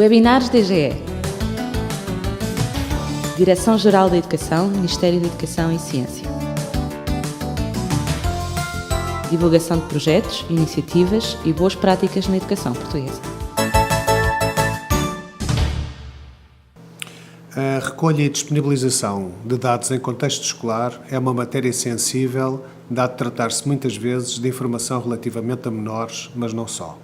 Webinars DGE. Direção-Geral da Educação, Ministério da Educação e Ciência. Divulgação de projetos, iniciativas e boas práticas na educação portuguesa. A recolha e disponibilização de dados em contexto escolar é uma matéria sensível, dado tratar-se muitas vezes de informação relativamente a menores, mas não só.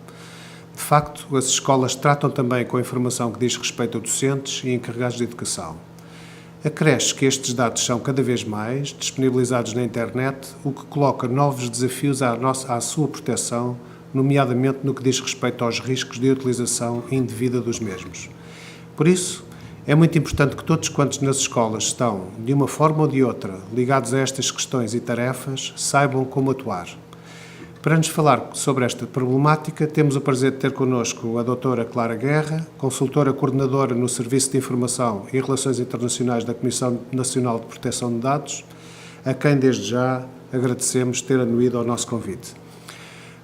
De facto, as escolas tratam também com a informação que diz respeito a docentes e encarregados de educação. Acresce que estes dados são cada vez mais disponibilizados na internet, o que coloca novos desafios à sua proteção, nomeadamente no que diz respeito aos riscos de utilização indevida dos mesmos. Por isso, é muito importante que todos quantos nas escolas estão, de uma forma ou de outra, ligados a estas questões e tarefas, saibam como atuar. Para nos falar sobre esta problemática, temos o prazer de ter connosco a doutora Clara Guerra, consultora coordenadora no Serviço de Informação e Relações Internacionais da Comissão Nacional de Proteção de Dados, a quem desde já agradecemos ter anuído ao nosso convite.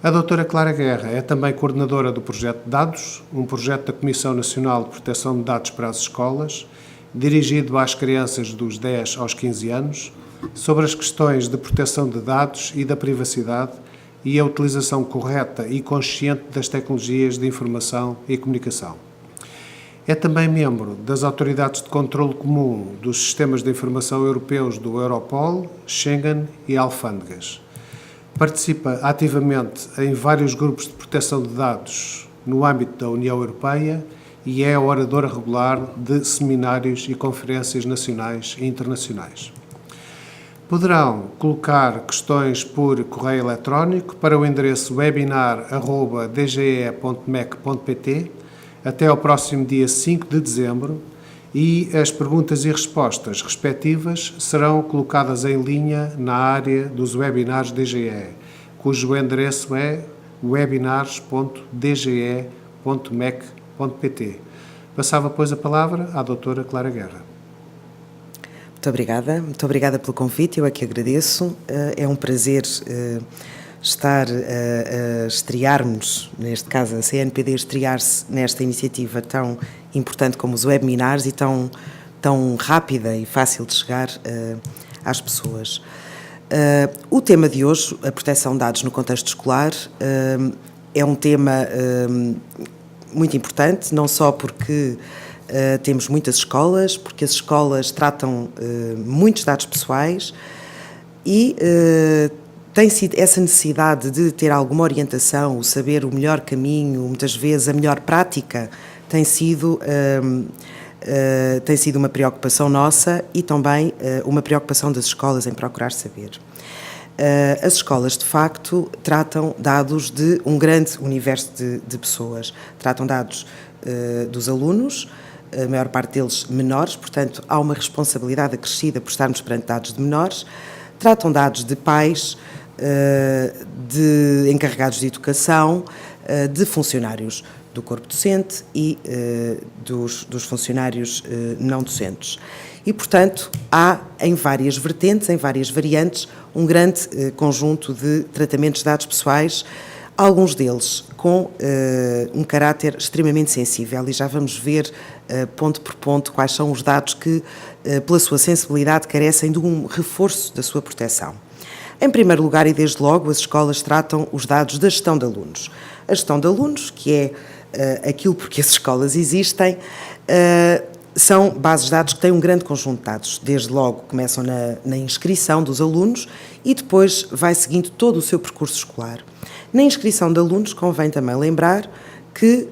A doutora Clara Guerra é também coordenadora do Projeto Dados, um projeto da Comissão Nacional de Proteção de Dados para as Escolas, dirigido às crianças dos 10 aos 15 anos, sobre as questões de proteção de dados e da privacidade e a utilização correta e consciente das tecnologias de informação e comunicação. É também membro das autoridades de controle comum dos sistemas de informação europeus do Europol, Schengen e alfândegas. Participa ativamente em vários grupos de proteção de dados no âmbito da União Europeia e é oradora regular de seminários e conferências nacionais e internacionais. Poderão colocar questões por correio eletrónico para o endereço webinar@dge.mec.pt até ao próximo dia 5 de dezembro e as perguntas e respostas respectivas serão colocadas em linha na área dos webinars DGE, cujo endereço é webinars.dge.mec.pt. Passava, pois, a palavra à doutora Clara Guerra. Muito obrigada pelo convite, eu é que agradeço. É um prazer estar a estrearmos, neste caso a CNPD estrear-se nesta iniciativa tão importante como os webinars e tão rápida e fácil de chegar às pessoas. O tema de hoje, a proteção de dados no contexto escolar, é um tema muito importante, não só porque temos muitas escolas, porque as escolas tratam muitos dados pessoais e tem sido essa necessidade de ter alguma orientação, o saber o melhor caminho, muitas vezes a melhor prática, tem sido uma preocupação nossa e também uma preocupação das escolas em procurar saber. As escolas, de facto, tratam dados de um grande universo de pessoas. Tratam dados dos alunos, a maior parte deles menores, portanto, há uma responsabilidade acrescida por estarmos perante dados de menores. Tratam dados de pais, de encarregados de educação, de funcionários do corpo docente e dos funcionários não docentes. E, portanto, há em várias vertentes, em várias variantes, um grande conjunto de tratamentos de dados pessoais, alguns deles com um caráter extremamente sensível, e já vamos ver ponto por ponto quais são os dados que, pela sua sensibilidade, carecem de um reforço da sua proteção. Em primeiro lugar, e desde logo, as escolas tratam os dados da gestão de alunos. A gestão de alunos, que é aquilo por que as escolas existem, são bases de dados que têm um grande conjunto de dados. Desde logo começam na inscrição dos alunos e depois vai seguindo todo o seu percurso escolar. Na inscrição de alunos convém também lembrar que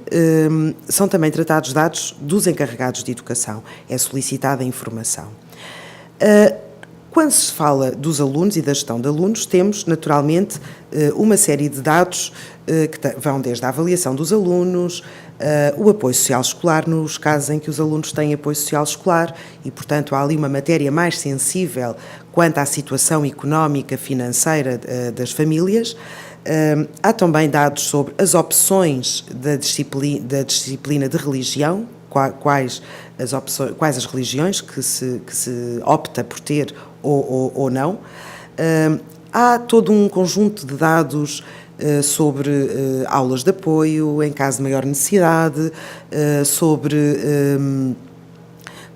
são também tratados dados dos encarregados de educação. É solicitada a informação. Quando se fala dos alunos e da gestão de alunos, temos, naturalmente, uma série de dados que vão desde a avaliação dos alunos, o apoio social escolar, nos casos em que os alunos têm apoio social escolar, e, portanto, há ali uma matéria mais sensível quanto à situação económica, financeira das famílias. Há também dados sobre as opções da disciplina de religião, quais as religiões que se opta por ter ou não. Há todo um conjunto de dados sobre aulas de apoio em caso de maior necessidade, sobre,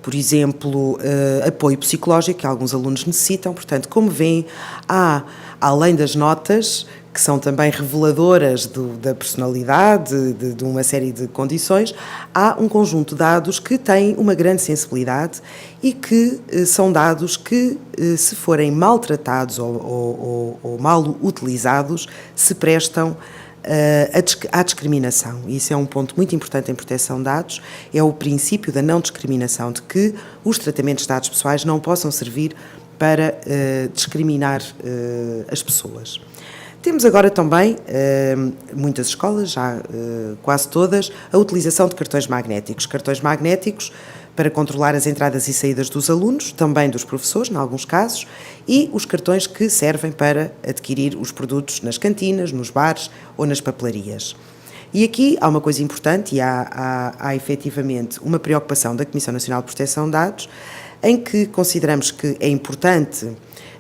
por exemplo, apoio psicológico que alguns alunos necessitam. Portanto, como veem, há, além das notas, que são também reveladoras da personalidade, de uma série de condições, há um conjunto de dados que têm uma grande sensibilidade e que são dados que, se forem maltratados ou mal utilizados, se prestam à discriminação. E isso é um ponto muito importante em proteção de dados, é o princípio da não discriminação, de que os tratamentos de dados pessoais não possam servir para discriminar as pessoas. Temos agora também, muitas escolas, já quase todas, a utilização de cartões magnéticos. Cartões magnéticos para controlar as entradas e saídas dos alunos, também dos professores, em alguns casos, e os cartões que servem para adquirir os produtos nas cantinas, nos bares ou nas papelarias. E aqui há uma coisa importante, e há efetivamente uma preocupação da Comissão Nacional de Proteção de Dados, em que consideramos que é importante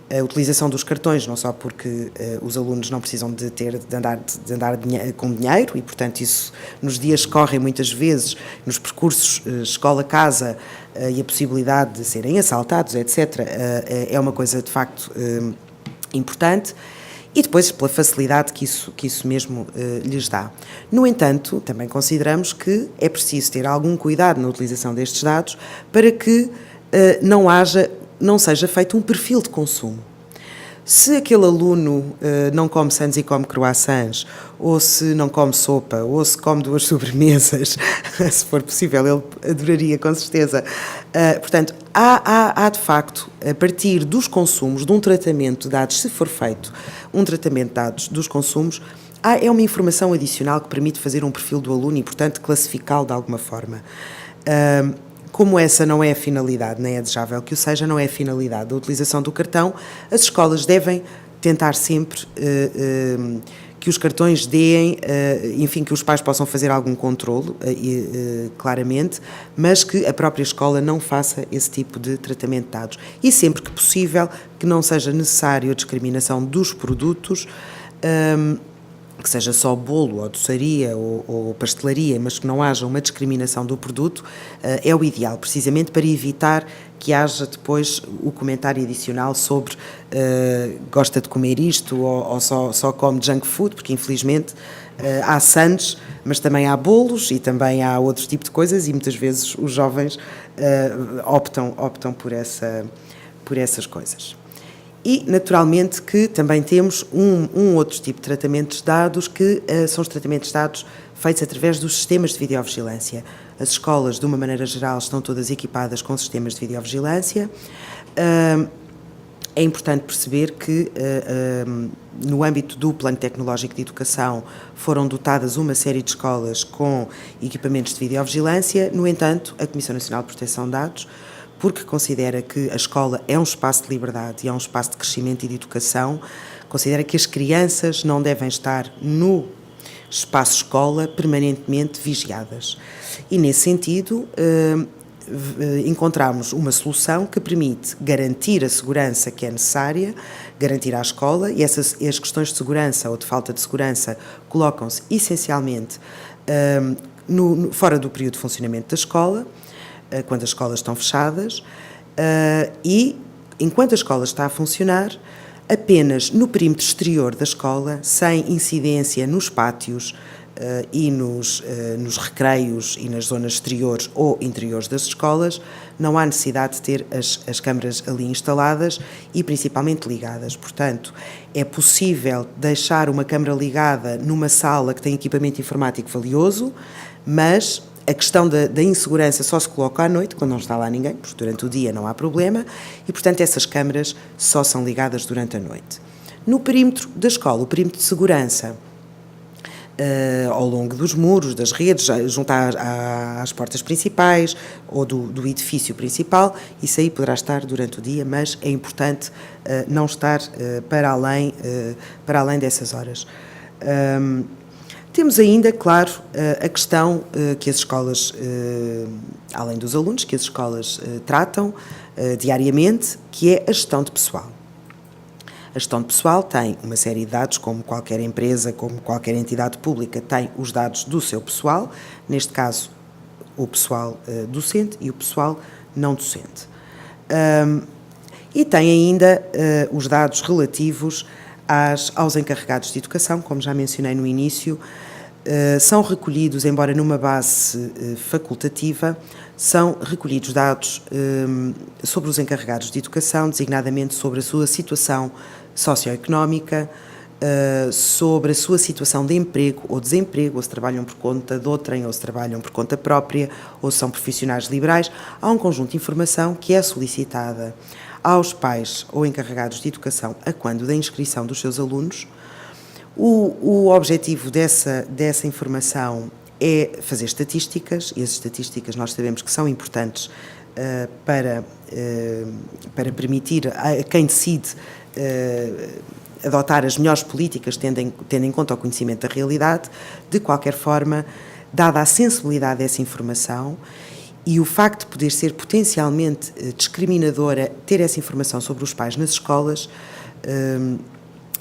a utilização dos cartões, não só porque os alunos não precisam de andar com dinheiro e, portanto, isso nos dias que correm muitas vezes, nos percursos escola-casa e a possibilidade de serem assaltados, etc., é uma coisa de facto importante, e depois pela facilidade que isso mesmo lhes dá. No entanto, também consideramos que é preciso ter algum cuidado na utilização destes dados para que não seja feito um perfil de consumo. Se aquele aluno não come sandes e come croissants, ou se não come sopa, ou se come 2 sobremesas, se for possível, ele adoraria com certeza. Portanto, há de facto, a partir dos consumos, de um tratamento de dados, se for feito um tratamento de dados dos consumos, é uma informação adicional que permite fazer um perfil do aluno e, portanto, classificá-lo de alguma forma. Como essa não é a finalidade, nem é desejável que o seja, não é a finalidade da utilização do cartão, as escolas devem tentar sempre que os cartões deem, enfim, que os pais possam fazer algum controlo, claramente, mas que a própria escola não faça esse tipo de tratamento de dados. E sempre que possível, que não seja necessário a discriminação dos produtos, que seja só bolo ou doçaria ou pastelaria, mas que não haja uma discriminação do produto, é o ideal, precisamente para evitar que haja depois o comentário adicional sobre gosta de comer isto ou só come junk food, porque infelizmente há sandes, mas também há bolos e também há outro tipo de coisas e muitas vezes os jovens optam por essas coisas. E, naturalmente, que também temos um outro tipo de tratamentos de dados, que são os tratamentos de dados feitos através dos sistemas de videovigilância. As escolas, de uma maneira geral, estão todas equipadas com sistemas de videovigilância. É importante perceber que, no âmbito do Plano Tecnológico de Educação, foram dotadas uma série de escolas com equipamentos de videovigilância. No entanto, a Comissão Nacional de Proteção de Dados, porque considera que a escola é um espaço de liberdade e é um espaço de crescimento e de educação, considera que as crianças não devem estar no espaço escola permanentemente vigiadas. E, nesse sentido, encontramos uma solução que permite garantir a segurança que é necessária, garantir à escola, e as questões de segurança ou de falta de segurança colocam-se essencialmente fora do período de funcionamento da escola, quando as escolas estão fechadas, e, enquanto a escola está a funcionar, apenas no perímetro exterior da escola, sem incidência nos pátios e nos recreios e nas zonas exteriores ou interiores das escolas, não há necessidade de ter as câmaras ali instaladas e principalmente ligadas. Portanto, é possível deixar uma câmara ligada numa sala que tem equipamento informático valioso, mas a questão da insegurança só se coloca à noite, quando não está lá ninguém, porque durante o dia não há problema, e, portanto, essas câmaras só são ligadas durante a noite. No perímetro da escola, o perímetro de segurança, ao longo dos muros, das redes, junto às portas principais ou do edifício principal, isso aí poderá estar durante o dia, mas é importante não estar para além dessas horas. Temos ainda, claro, a questão que as escolas, além dos alunos, que as escolas tratam diariamente, que é a gestão de pessoal. A gestão de pessoal tem uma série de dados, como qualquer empresa, como qualquer entidade pública, tem os dados do seu pessoal, neste caso o pessoal docente e o pessoal não docente. E tem ainda os dados relativos aos encarregados de educação, como já mencionei no início, são recolhidos, embora numa base facultativa, são recolhidos dados sobre os encarregados de educação, designadamente sobre a sua situação socioeconómica, sobre a sua situação de emprego ou desemprego, ou se trabalham por conta de outrem, ou se trabalham por conta própria, ou são profissionais liberais. Há um conjunto de informação que é solicitada aos pais ou encarregados de educação a quando da inscrição dos seus alunos. O objetivo dessa informação é fazer estatísticas, e as estatísticas nós sabemos que são importantes para permitir a quem decide adotar as melhores políticas, tendo em conta o conhecimento da realidade. De qualquer forma, dada a sensibilidade dessa informação e o facto de poder ser potencialmente discriminadora ter essa informação sobre os pais nas escolas,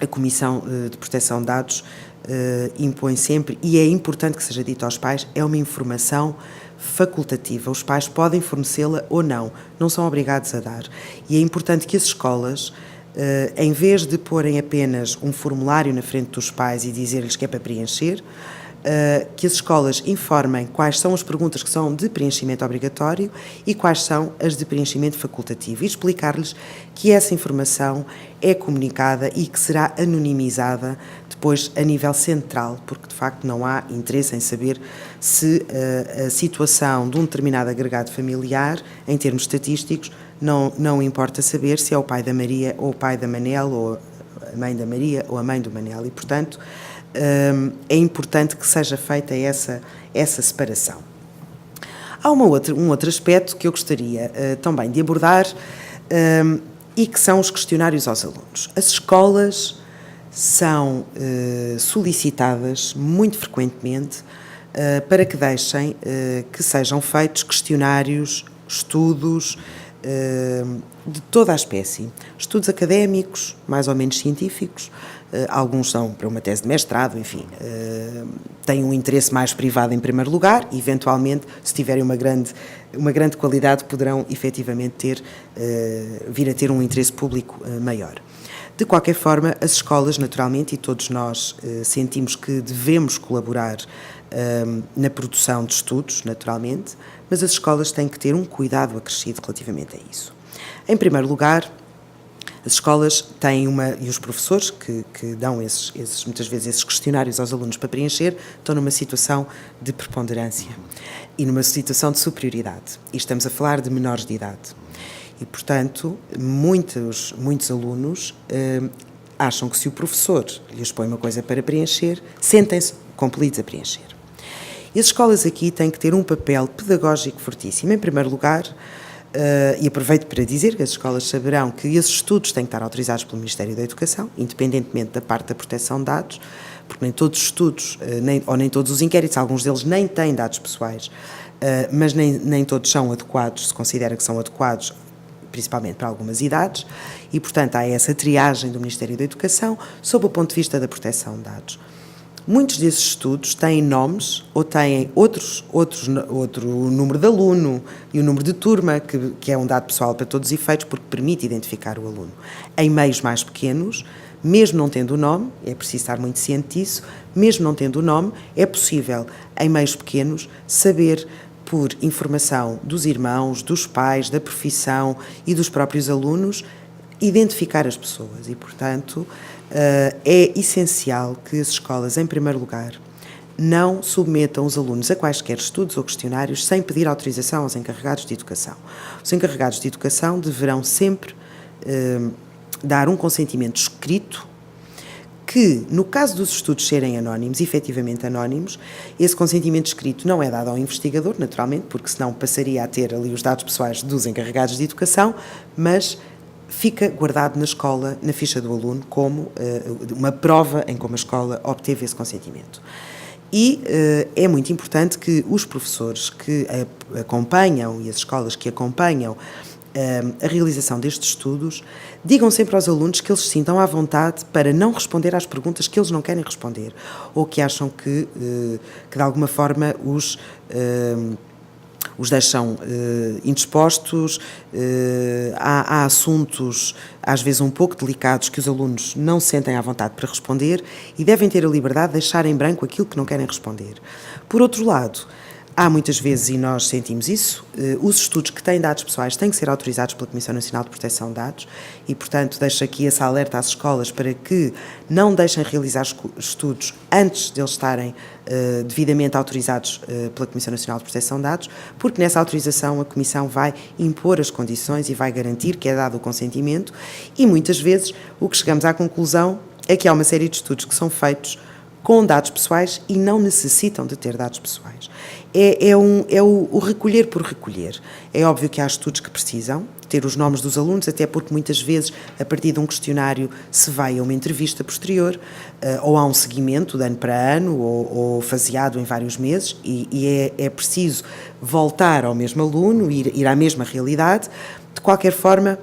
a Comissão de Proteção de Dados impõe sempre, e é importante que seja dito aos pais, é uma informação facultativa. Os pais podem fornecê-la ou não são obrigados a dar. E é importante que as escolas, em vez de porem apenas um formulário na frente dos pais e dizer-lhes que é para preencher, que as escolas informem quais são as perguntas que são de preenchimento obrigatório e quais são as de preenchimento facultativo, e explicar-lhes que essa informação é comunicada e que será anonimizada depois a nível central, porque de facto não há interesse em saber se a situação de um determinado agregado familiar, em termos estatísticos, não importa saber se é o pai da Maria ou o pai da Manel, ou a mãe da Maria ou a mãe do Manel, e portanto é importante que seja feita essa separação. Há um outro aspecto que eu gostaria também de abordar e que são os questionários aos alunos. As escolas são solicitadas muito frequentemente para que deixem que sejam feitos questionários, estudos de toda a espécie. Estudos académicos, mais ou menos científicos, alguns são para uma tese de mestrado, enfim, têm um interesse mais privado em primeiro lugar, e eventualmente, se tiverem uma grande qualidade, poderão efetivamente vir a ter um interesse público maior. De qualquer forma, as escolas, naturalmente, e todos nós sentimos que devemos colaborar na produção de estudos, naturalmente, mas as escolas têm que ter um cuidado acrescido relativamente a isso. Em primeiro lugar, as escolas têm e os professores que dão muitas vezes esses questionários aos alunos para preencher, estão numa situação de preponderância e numa situação de superioridade. E estamos a falar de menores de idade. E, portanto, muitos alunos acham que se o professor lhes põe uma coisa para preencher, sentem-se compelidos a preencher. E as escolas aqui têm que ter um papel pedagógico fortíssimo. Em primeiro lugar, e aproveito para dizer que as escolas saberão que esses estudos têm que estar autorizados pelo Ministério da Educação, independentemente da parte da proteção de dados, porque nem todos os estudos, nem todos os inquéritos, alguns deles nem têm dados pessoais, mas nem todos são adequados, se considera que são adequados, principalmente para algumas idades, e, portanto, há essa triagem do Ministério da Educação sob o ponto de vista da proteção de dados. Muitos desses estudos têm nomes ou têm outro número de aluno e o número de turma, que é um dado pessoal para todos os efeitos, porque permite identificar o aluno. Em meios mais pequenos, mesmo não tendo o nome, é preciso estar muito ciente disso, mesmo não tendo o nome, é possível, em meios pequenos, saber por informação dos irmãos, dos pais, da profissão e dos próprios alunos, identificar as pessoas. E, portanto, é essencial que as escolas, em primeiro lugar, não submetam os alunos a quaisquer estudos ou questionários sem pedir autorização aos encarregados de educação. Os encarregados de educação deverão sempre dar um consentimento escrito que, no caso dos estudos serem anónimos, efetivamente anónimos, esse consentimento escrito não é dado ao investigador, naturalmente, porque senão passaria a ter ali os dados pessoais dos encarregados de educação, mas fica guardado na escola, na ficha do aluno, como uma prova em como a escola obteve esse consentimento. E é muito importante que os professores que acompanham e as escolas que acompanham a realização destes estudos, digam sempre aos alunos que eles se sintam à vontade para não responder às perguntas que eles não querem responder ou que acham que de alguma forma os deixam indispostos. Há assuntos, às vezes um pouco delicados, que os alunos não se sentem à vontade para responder e devem ter a liberdade de deixar em branco aquilo que não querem responder. Por outro lado, há muitas vezes, e nós sentimos isso, os estudos que têm dados pessoais têm que ser autorizados pela Comissão Nacional de Proteção de Dados e, portanto, deixo aqui esse alerta às escolas para que não deixem realizar estudos antes de eles estarem devidamente autorizados pela Comissão Nacional de Proteção de Dados, porque nessa autorização a Comissão vai impor as condições e vai garantir que é dado o consentimento e, muitas vezes, o que chegamos à conclusão é que há uma série de estudos que são feitos com dados pessoais e não necessitam de ter dados pessoais. É o recolher por recolher. É óbvio que há estudos que precisam ter os nomes dos alunos, até porque muitas vezes, a partir de um questionário, se vai a uma entrevista posterior, ou há um seguimento de ano para ano, ou faseado em vários meses, e é preciso voltar ao mesmo aluno, ir à mesma realidade. De qualquer forma,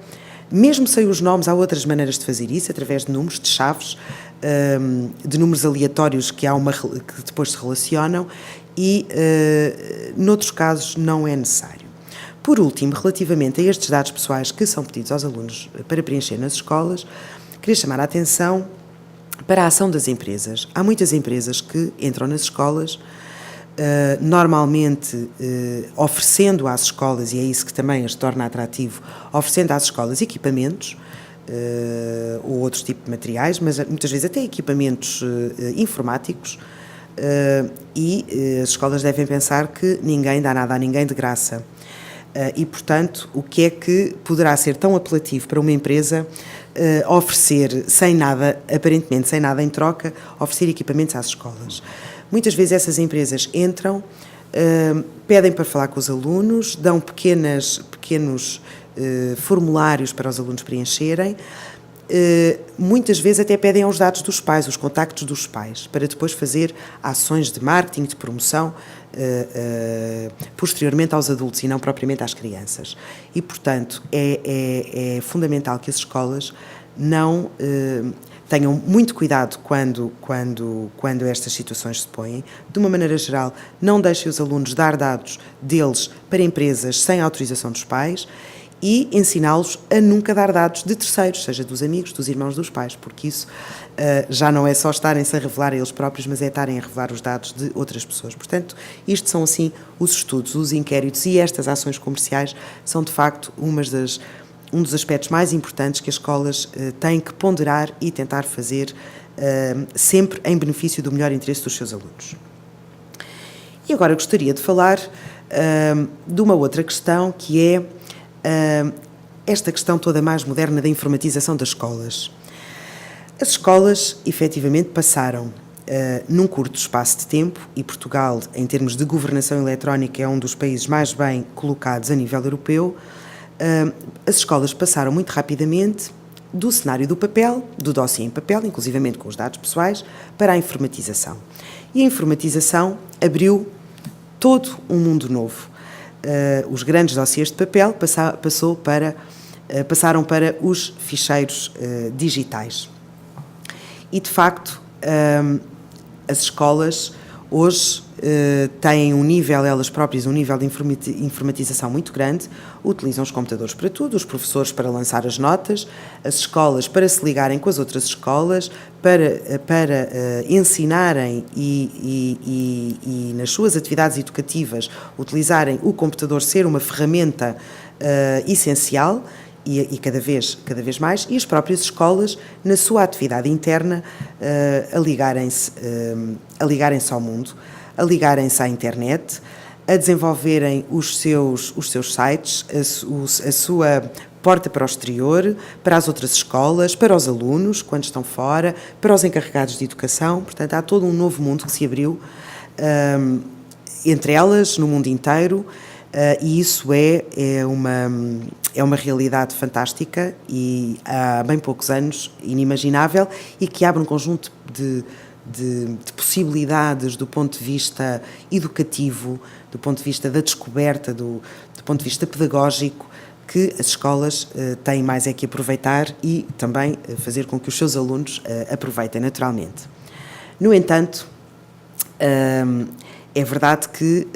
mesmo sem os nomes, há outras maneiras de fazer isso, através de números, de chaves, de números aleatórios que depois se relacionam e, noutros casos, não é necessário. Por último, relativamente a estes dados pessoais que são pedidos aos alunos para preencher nas escolas, queria chamar a atenção para a ação das empresas. Há muitas empresas que entram nas escolas, normalmente oferecendo às escolas, e é isso que também as torna atrativo, oferecendo às escolas equipamentos, ou outros tipos de materiais, mas muitas vezes até equipamentos informáticos, e as escolas devem pensar que ninguém dá nada a ninguém de graça. E, portanto, o que é que poderá ser tão apelativo para uma empresa oferecer sem nada, aparentemente sem nada em troca, oferecer equipamentos às escolas? Muitas vezes essas empresas entram, pedem para falar com os alunos, dão pequenos formulários para os alunos preencherem, muitas vezes até pedem os dados dos pais, os contactos dos pais, para depois fazer ações de marketing, de promoção, posteriormente aos adultos e não propriamente às crianças. E, portanto, é fundamental que as escolas não tenham muito cuidado quando estas situações se põem. De uma maneira geral, não deixem os alunos dar dados deles para empresas sem autorização dos pais e ensiná-los a nunca dar dados de terceiros, seja dos amigos, dos irmãos, dos pais, porque isso já não é só estarem-se a revelar a eles próprios, mas é estarem a revelar os dados de outras pessoas. Portanto, isto são, assim, os estudos, os inquéritos e estas ações comerciais são, de facto, um dos aspectos mais importantes que as escolas têm que ponderar e tentar fazer sempre em benefício do melhor interesse dos seus alunos. E agora gostaria de falar de uma outra questão, que é esta questão toda mais moderna da informatização das escolas. As escolas, efetivamente, passaram, num curto espaço de tempo, e Portugal, em termos de governação eletrónica, é um dos países mais bem colocados a nível europeu, as escolas passaram muito rapidamente do cenário do papel, do dossiê em papel, inclusivamente com os dados pessoais, para a informatização. E a informatização abriu todo um mundo novo. Os grandes dossiês de papel passaram para os ficheiros digitais. E, de facto, as escolas hoje têm elas próprias um nível de informatização muito grande, utilizam os computadores para tudo, os professores para lançar as notas, as escolas para se ligarem com as outras escolas, para ensinarem e nas suas atividades educativas utilizarem o computador ser uma ferramenta essencial e cada vez mais, e as próprias escolas, na sua atividade interna, a ligarem-se ao mundo, a ligarem-se à internet, a desenvolverem os seus sites, a sua porta para o exterior, para as outras escolas, para os alunos, quando estão fora, para os encarregados de educação. Portanto, há todo um novo mundo que se abriu entre elas, no mundo inteiro, e isso é uma realidade fantástica e há bem poucos anos inimaginável, e que abre um conjunto de possibilidades do ponto de vista educativo, do ponto de vista da descoberta, do ponto de vista pedagógico, que as escolas têm mais é que aproveitar e também fazer com que os seus alunos aproveitem naturalmente. No entanto, é verdade que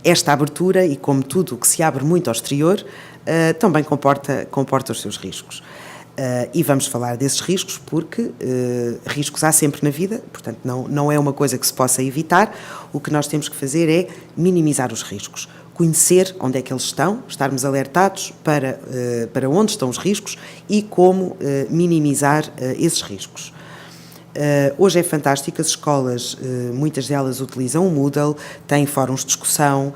esta abertura, e como tudo o que se abre muito ao exterior, também comporta os seus riscos. E vamos falar desses riscos porque riscos há sempre na vida, portanto não é uma coisa que se possa evitar. O que nós temos que fazer é minimizar os riscos, conhecer onde é que eles estão, estarmos alertados para onde estão os riscos e como minimizar esses riscos. Hoje é fantástico, as escolas, muitas delas utilizam o Moodle, têm fóruns de discussão,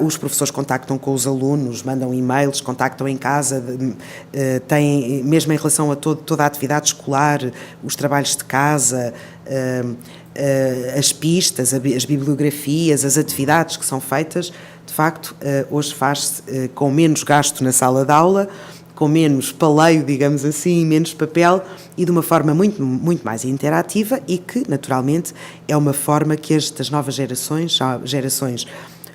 os professores contactam com os alunos, mandam e-mails, contactam em casa, têm, mesmo em relação a toda a atividade escolar, os trabalhos de casa, as pistas, as bibliografias, as atividades que são feitas, de facto, hoje faz-se com menos gasto na sala de aula, com menos paleio, digamos assim, menos papel e de uma forma muito, muito mais interativa e que, naturalmente, é uma forma que estas novas gerações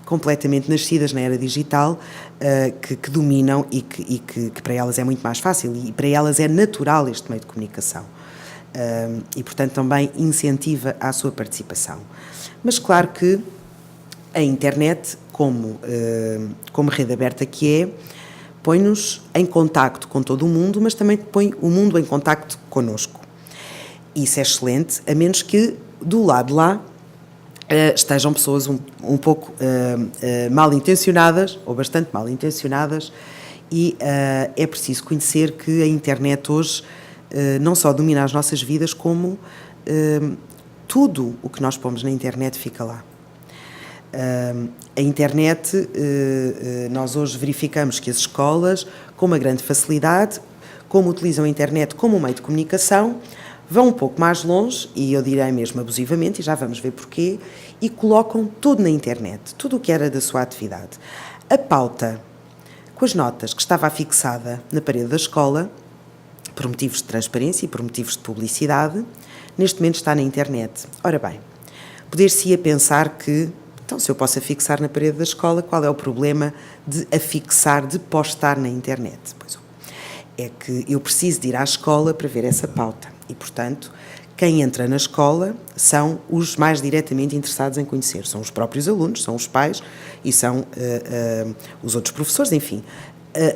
completamente nascidas na era digital, que dominam e que para elas é muito mais fácil e para elas é natural este meio de comunicação. E, portanto, também incentiva a sua participação. Mas, claro que a internet, como rede aberta que é, põe-nos em contacto com todo o mundo, mas também põe o mundo em contacto connosco. Isso é excelente, a menos que, do lado de lá, estejam pessoas um pouco mal intencionadas, ou bastante mal intencionadas, e é preciso conhecer que a internet hoje não só domina as nossas vidas, como tudo o que nós pomos na internet fica lá. A internet, nós hoje verificamos que as escolas, com uma grande facilidade, como utilizam a internet como um meio de comunicação, vão um pouco mais longe, e eu direi mesmo abusivamente, e já vamos ver porquê, e colocam tudo na internet, tudo o que era da sua atividade. A pauta, com as notas que estava afixada na parede da escola, por motivos de transparência e por motivos de publicidade, neste momento está na internet. Ora bem, poder-se-ia pensar que, então, se eu posso afixar na parede da escola, qual é o problema de afixar, de postar na internet? Pois é que eu preciso de ir à escola para ver essa pauta e, portanto, quem entra na escola são os mais diretamente interessados em conhecer. São os próprios alunos, são os pais e são os outros professores, enfim,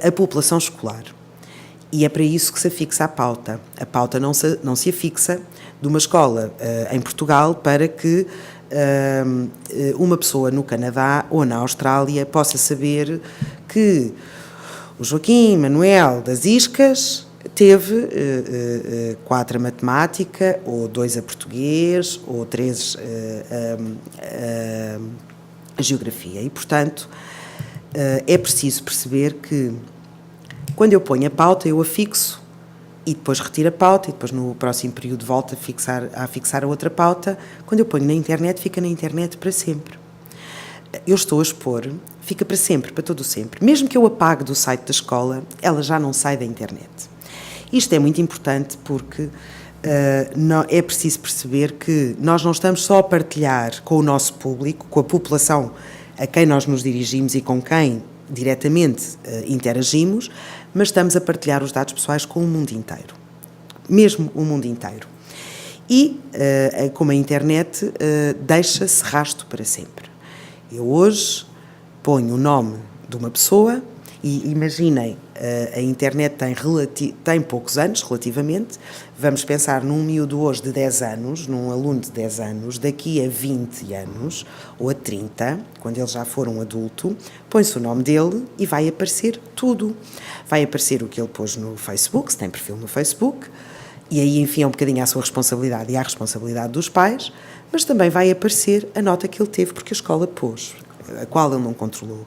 a população escolar. E é para isso que se afixa a pauta. A pauta não se afixa de uma escola em Portugal para que uma pessoa no Canadá ou na Austrália possa saber que o Joaquim Manuel das Iscas teve 4 a matemática, ou 2 a português, ou 3 a geografia. E, portanto, é preciso perceber que quando eu ponho a pauta, eu a fixo e depois retiro a pauta e depois no próximo período volto a fixar a outra pauta. Quando eu ponho na internet, fica na internet para sempre. Eu estou a expor, fica para sempre, para todo o sempre. Mesmo que eu apague do site da escola, ela já não sai da internet. Isto é muito importante porque é preciso perceber que nós não estamos só a partilhar com o nosso público, com a população a quem nós nos dirigimos e com quem diretamente interagimos, mas estamos a partilhar os dados pessoais com o mundo inteiro, mesmo o mundo inteiro. E, como a internet, deixa-se rasto para sempre. Eu hoje ponho o nome de uma pessoa e imaginem, a internet tem poucos anos, relativamente. Vamos pensar num miúdo hoje de 10 anos, num aluno de 10 anos, daqui a 20 anos, ou a 30, quando ele já for um adulto, põe-se o nome dele e vai aparecer tudo. Vai aparecer o que ele pôs no Facebook, se tem perfil no Facebook, e aí, enfim, é um bocadinho à sua responsabilidade e à responsabilidade dos pais, mas também vai aparecer a nota que ele teve porque a escola pôs, a qual ele não controlou.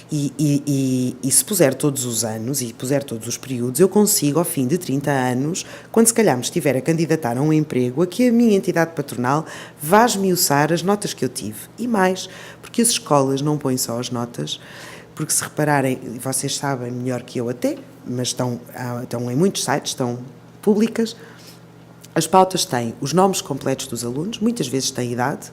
E se puser todos os anos e puser todos os períodos, eu consigo, ao fim de 30 anos, quando se calhar me estiver a candidatar a um emprego, a que a minha entidade patronal vá esmiuçar as notas que eu tive. E mais, porque as escolas não põem só as notas, porque se repararem, vocês sabem melhor que eu até, mas estão em muitos sites, estão públicas, as pautas têm os nomes completos dos alunos, muitas vezes têm idade,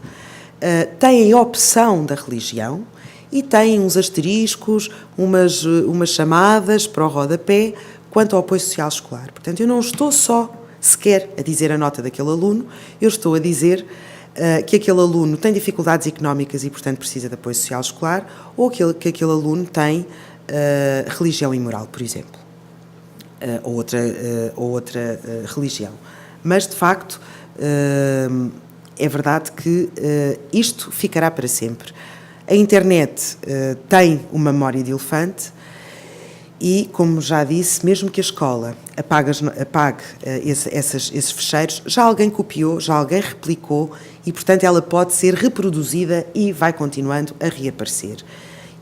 têm a opção da religião, e tem uns asteriscos, umas chamadas para o rodapé quanto ao apoio social escolar. Portanto, eu não estou só sequer a dizer a nota daquele aluno, eu estou a dizer que aquele aluno tem dificuldades económicas e, portanto, precisa de apoio social escolar, ou que aquele aluno tem religião imoral, por exemplo, ou outra religião. Mas, de facto, é verdade que isto ficará para sempre. A internet tem uma memória de elefante e, como já disse, mesmo que a escola apague esses fecheiros, já alguém copiou, já alguém replicou e, portanto, ela pode ser reproduzida e vai continuando a reaparecer.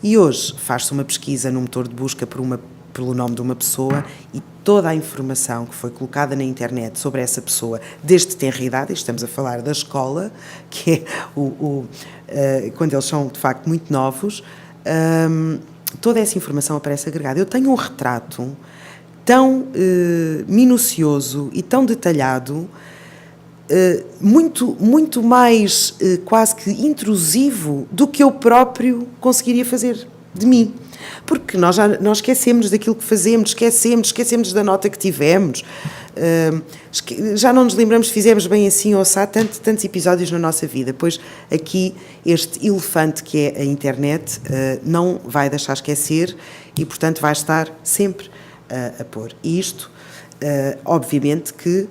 E hoje faz-se uma pesquisa no motor de busca pelo nome de uma pessoa e toda a informação que foi colocada na internet sobre essa pessoa, desde tenra idade, estamos a falar da escola, que é quando eles são, de facto, muito novos, toda essa informação aparece agregada. Eu tenho um retrato tão minucioso e tão detalhado, muito mais quase que intrusivo do que eu próprio conseguiria fazer de mim. Porque nós esquecemos daquilo que fazemos, esquecemos da nota que tivemos, já não nos lembramos se fizemos bem assim ou assá, tantos episódios na nossa vida. Pois aqui este elefante que é a internet não vai deixar esquecer e, portanto, vai estar sempre a pôr. E isto, obviamente que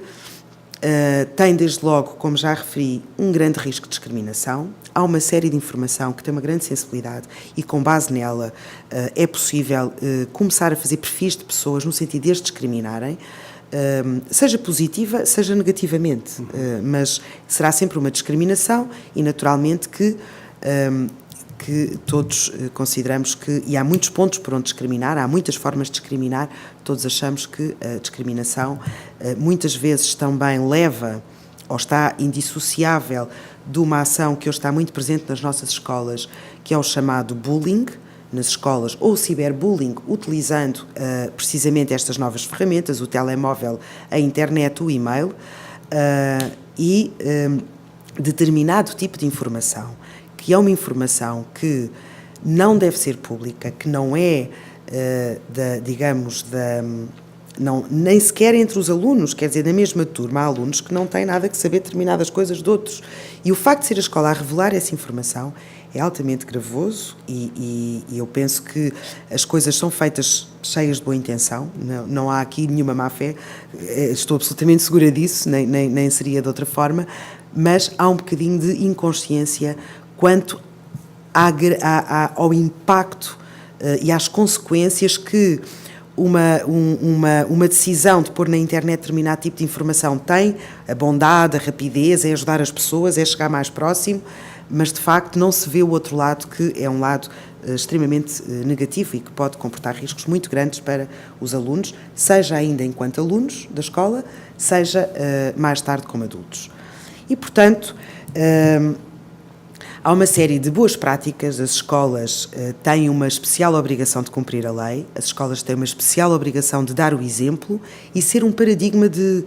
tem desde logo, como já referi, um grande risco de discriminação. Há uma série de informação que tem uma grande sensibilidade e, com base nela, é possível começar a fazer perfis de pessoas no sentido de as discriminarem, seja positiva, seja negativamente, mas será sempre uma discriminação e, naturalmente, que todos consideramos que, e há muitos pontos por onde discriminar, há muitas formas de discriminar, todos achamos que a discriminação muitas vezes também leva ou está indissociável de uma ação que hoje está muito presente nas nossas escolas, que é o chamado bullying nas escolas, ou o ciberbullying, utilizando precisamente estas novas ferramentas, o telemóvel, a internet, o e-mail, e determinado tipo de informação, que é uma informação que não deve ser pública, que não é, não, nem sequer entre os alunos, quer dizer, na mesma turma há alunos que não têm nada que saber determinadas coisas de outros. E o facto de ser a escola a revelar essa informação é altamente gravoso e eu penso que as coisas são feitas cheias de boa intenção, não há aqui nenhuma má-fé, estou absolutamente segura disso, nem seria de outra forma, mas há um bocadinho de inconsciência quanto ao impacto e às consequências que uma decisão de pôr na internet determinado tipo de informação tem, a bondade, a rapidez, é ajudar as pessoas, é chegar mais próximo, mas de facto não se vê o outro lado, que é um lado extremamente negativo e que pode comportar riscos muito grandes para os alunos, seja ainda enquanto alunos da escola, seja mais tarde como adultos. E, portanto, há uma série de boas práticas, as escolas têm uma especial obrigação de cumprir a lei, as escolas têm uma especial obrigação de dar o exemplo e ser um paradigma de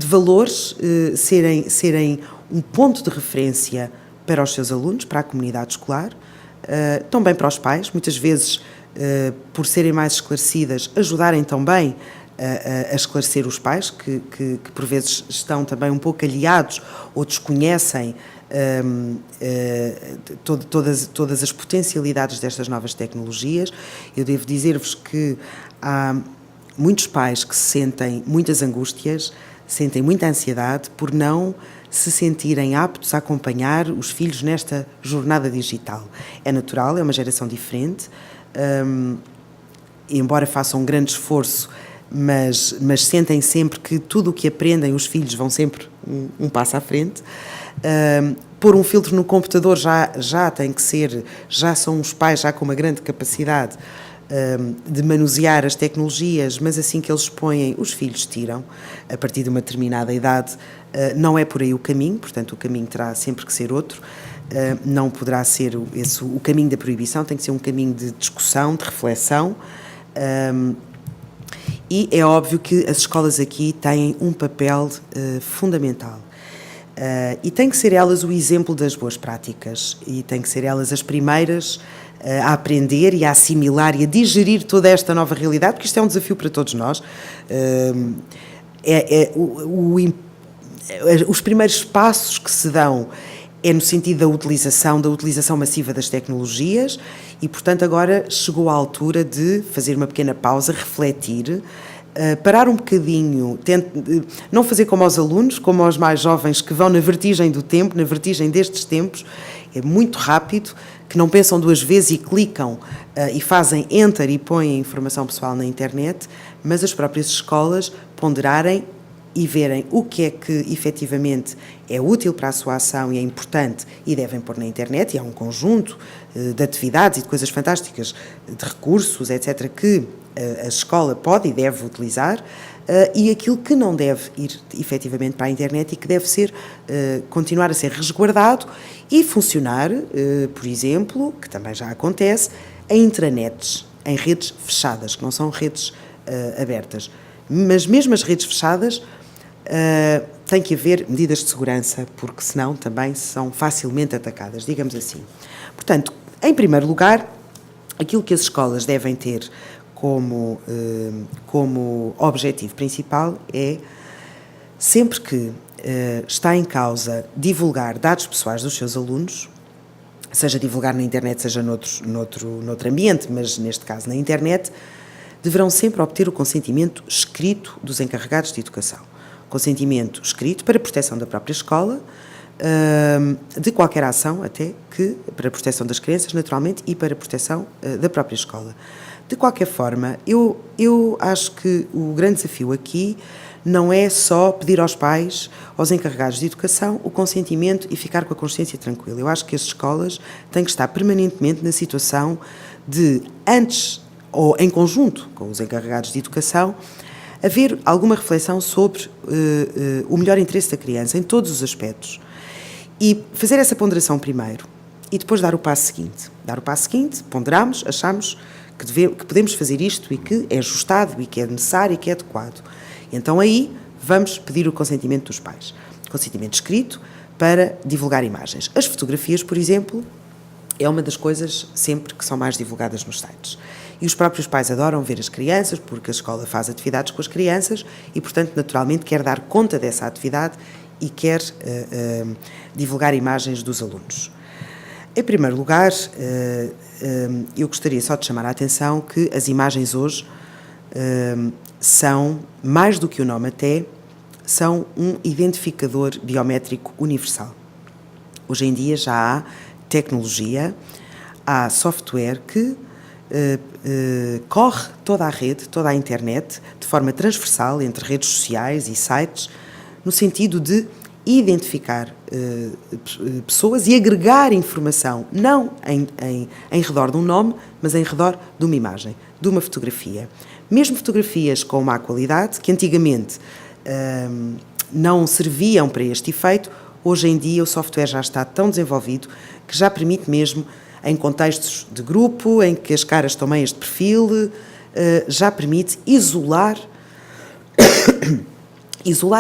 valores, serem um ponto de referência para os seus alunos, para a comunidade escolar, também para os pais, muitas vezes, por serem mais esclarecidas, ajudarem também a esclarecer os pais, que por vezes estão também um pouco alheados ou desconhecem todas as potencialidades destas novas tecnologias. Eu devo dizer-vos que há muitos pais que sentem muitas angústias, sentem muita ansiedade por não se sentirem aptos a acompanhar os filhos nesta jornada digital. É natural, é uma geração diferente, embora façam um grande esforço, mas sentem sempre que tudo o que aprendem os filhos vão sempre um passo à frente. Pôr um filtro no computador já tem que ser, já são os pais já com uma grande capacidade de manusear as tecnologias, mas assim que eles expõem, os filhos tiram, a partir de uma determinada idade. Não é por aí o caminho, portanto o caminho terá sempre que ser outro, não poderá ser o caminho da proibição, tem que ser um caminho de discussão, de reflexão, e é óbvio que as escolas aqui têm um papel fundamental. E tem que ser elas o exemplo das boas práticas e tem que ser elas as primeiras a aprender e a assimilar e a digerir toda esta nova realidade, porque isto é um desafio para todos nós. Os primeiros passos que se dão é no sentido da utilização massiva das tecnologias e, portanto, agora chegou a altura de fazer uma pequena pausa, refletir, parar um bocadinho, não fazer como aos alunos, como aos mais jovens que vão na vertigem do tempo, na vertigem destes tempos, é muito rápido, que não pensam duas vezes e clicam e fazem enter e põem a informação pessoal na internet, mas as próprias escolas ponderarem e verem o que é que efetivamente é útil para a sua ação e é importante e devem pôr na internet, e há um conjunto de atividades e de coisas fantásticas, de recursos, etc., que a escola pode e deve utilizar, e aquilo que não deve ir efetivamente para a internet e que deve ser, continuar a ser resguardado e funcionar, por exemplo, que também já acontece, em intranets, em redes fechadas, que não são redes abertas. Mas mesmo as redes fechadas, tem que haver medidas de segurança, porque senão também são facilmente atacadas, digamos assim. Portanto, em primeiro lugar, aquilo que as escolas devem ter como objetivo principal é, sempre que está em causa divulgar dados pessoais dos seus alunos, seja divulgar na internet, seja noutro ambiente, mas neste caso na internet, deverão sempre obter o consentimento escrito dos encarregados de educação. Consentimento escrito para a proteção da própria escola, de qualquer ação, até que para a proteção das crianças, naturalmente, e para a proteção da própria escola. De qualquer forma, eu acho que o grande desafio aqui não é só pedir aos pais, aos encarregados de educação, o consentimento e ficar com a consciência tranquila. Eu acho que as escolas têm que estar permanentemente na situação de, antes ou em conjunto com os encarregados de educação, haver alguma reflexão sobre o melhor interesse da criança em todos os aspectos e fazer essa ponderação primeiro e depois dar o passo seguinte. Dar o passo seguinte, ponderamos, achamos que podemos fazer isto e que é ajustado e que é necessário e que é adequado. E então aí vamos pedir o consentimento dos pais. Consentimento escrito para divulgar imagens. As fotografias, por exemplo, é uma das coisas sempre que são mais divulgadas nos sites. E os próprios pais adoram ver as crianças, porque a escola faz atividades com as crianças e, portanto, naturalmente quer dar conta dessa atividade e quer divulgar imagens dos alunos. Em primeiro lugar, eu gostaria só de chamar a atenção que as imagens hoje são, mais do que o nome até, são um identificador biométrico universal. Hoje em dia já há tecnologia, há software que corre toda a rede, toda a internet, de forma transversal entre redes sociais e sites, no sentido de identificar pessoas e agregar informação, não em redor de um nome, mas em redor de uma imagem, de uma fotografia. Mesmo fotografias com má qualidade, que antigamente não serviam para este efeito, hoje em dia o software já está tão desenvolvido que já permite mesmo, em contextos de grupo, em que as caras estão meias de perfil, já permite isolar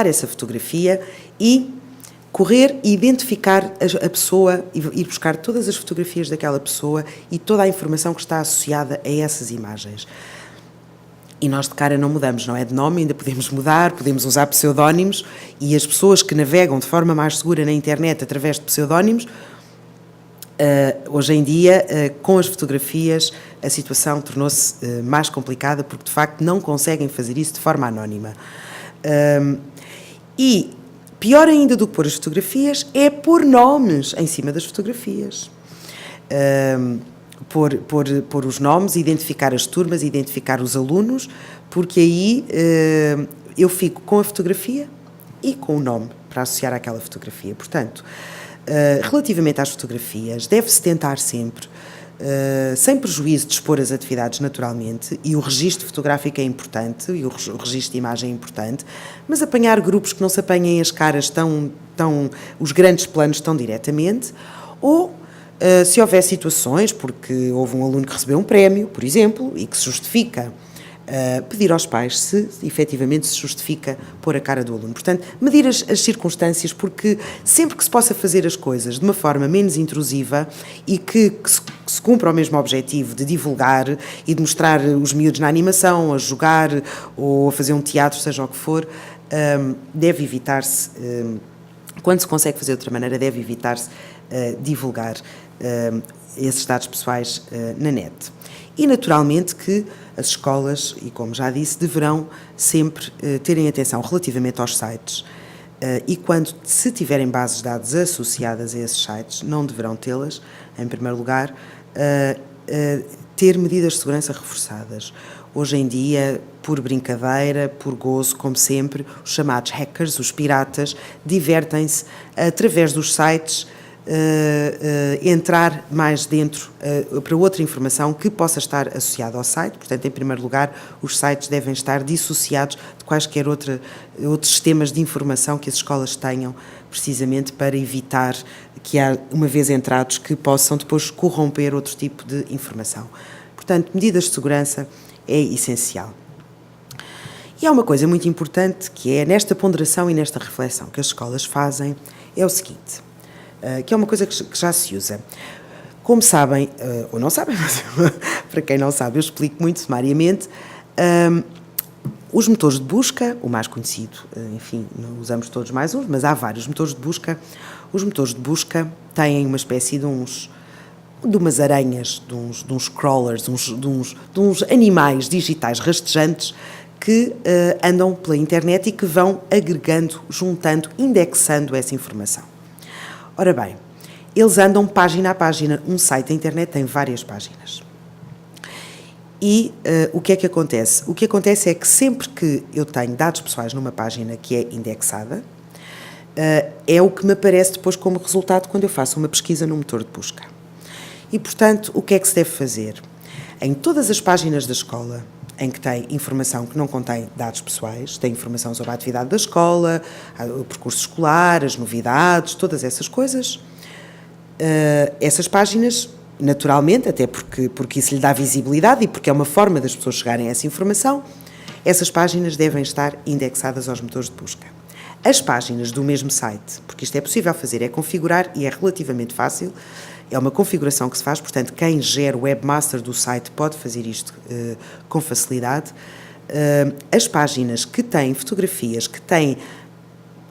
essa fotografia e correr e identificar a pessoa, ir buscar todas as fotografias daquela pessoa e toda a informação que está associada a essas imagens. E nós de cara não mudamos, não é de nome, ainda podemos mudar, podemos usar pseudónimos, e as pessoas que navegam de forma mais segura na internet através de pseudónimos, hoje em dia, com as fotografias, a situação tornou-se mais complicada, porque de facto não conseguem fazer isso de forma anónima. E pior ainda do que pôr as fotografias é pôr nomes em cima das fotografias. Pôr os nomes, identificar as turmas, identificar os alunos, porque aí eu fico com a fotografia e com o nome para associar àquela fotografia. Portanto, relativamente às fotografias, deve-se tentar sempre, sem prejuízo de expor as atividades naturalmente, e o registro fotográfico é importante, e o registro de imagem é importante, mas apanhar grupos que não se apanhem as caras os grandes planos tão diretamente, ou se houver situações, porque houve um aluno que recebeu um prémio, por exemplo, e que se justifica pedir aos pais se efetivamente se justifica pôr a cara do aluno. Portanto, medir as circunstâncias, porque sempre que se possa fazer as coisas de uma forma menos intrusiva e que se cumpra o mesmo objetivo de divulgar e de mostrar os miúdos na animação, a jogar ou a fazer um teatro, seja o que for, deve evitar-se, quando se consegue fazer de outra maneira, deve evitar-se divulgar esses dados pessoais na net. E, naturalmente, que as escolas, e como já disse, deverão sempre terem atenção relativamente aos sites e quando se tiverem bases de dados associadas a esses sites, não deverão tê-las, em primeiro lugar, ter medidas de segurança reforçadas. Hoje em dia, por brincadeira, por gozo, como sempre, os chamados hackers, os piratas, divertem-se através dos sites entrar mais dentro para outra informação que possa estar associada ao site. Portanto, em primeiro lugar, os sites devem estar dissociados de quaisquer outros sistemas de informação que as escolas tenham, precisamente para evitar que, uma vez entrados, que possam depois corromper outro tipo de informação. Portanto, medidas de segurança é essencial. E há uma coisa muito importante que é, nesta ponderação e nesta reflexão que as escolas fazem, é o seguinte, que é uma coisa que já se usa. Como sabem, ou não sabem, mas para quem não sabe, eu explico muito sumariamente, os motores de busca, o mais conhecido, enfim, não usamos todos mais uns, mas há vários motores de busca. Os motores de busca têm uma espécie de umas aranhas, de uns crawlers, de uns animais digitais rastejantes que andam pela internet e que vão agregando, juntando, indexando essa informação. Ora bem, eles andam página a página. Um site da internet tem várias páginas. E o que é que acontece? O que acontece é que sempre que eu tenho dados pessoais numa página que é indexada, é o que me aparece depois como resultado quando eu faço uma pesquisa no motor de busca. E, portanto, o que é que se deve fazer? Em todas as páginas da escola em que tem informação que não contém dados pessoais, tem informação sobre a atividade da escola, o percurso escolar, as novidades, todas essas coisas, essas páginas, naturalmente, até porque isso lhe dá visibilidade e porque é uma forma das pessoas chegarem a essa informação, essas páginas devem estar indexadas aos motores de busca. As páginas do mesmo site, porque isto é possível fazer, é configurar e é relativamente fácil, é uma configuração que se faz, portanto, quem gera o webmaster do site pode fazer isto com facilidade. As páginas que têm fotografias, que têm,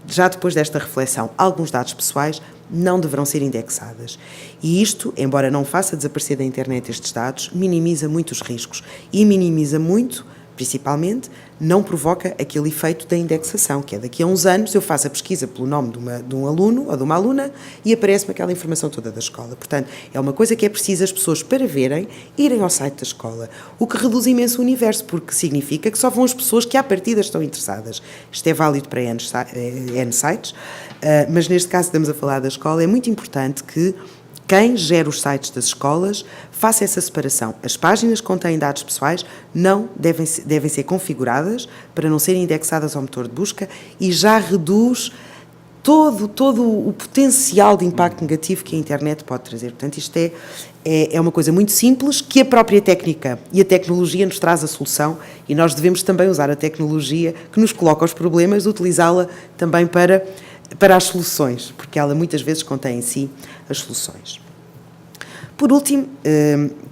já depois desta reflexão, alguns dados pessoais, não deverão ser indexadas. E isto, embora não faça desaparecer da internet estes dados, minimiza muito os riscos e minimiza muito, principalmente, não provoca aquele efeito da indexação, que é daqui a uns anos eu faço a pesquisa pelo nome de um aluno ou de uma aluna e aparece-me aquela informação toda da escola. Portanto, é uma coisa que é preciso as pessoas, para verem, irem ao site da escola, o que reduz imenso o universo, porque significa que só vão as pessoas que à partida estão interessadas. Isto é válido para N sites, mas neste caso estamos a falar da escola, é muito importante que quem gera os sites das escolas faça essa separação. As páginas que contêm dados pessoais não devem ser configuradas para não serem indexadas ao motor de busca e já reduz todo o potencial de impacto negativo que a internet pode trazer. Portanto, isto é uma coisa muito simples que a própria técnica e a tecnologia nos traz a solução e nós devemos também usar a tecnologia que nos coloca os problemas, utilizá-la também para as soluções, porque ela muitas vezes contém em si as soluções. Por último,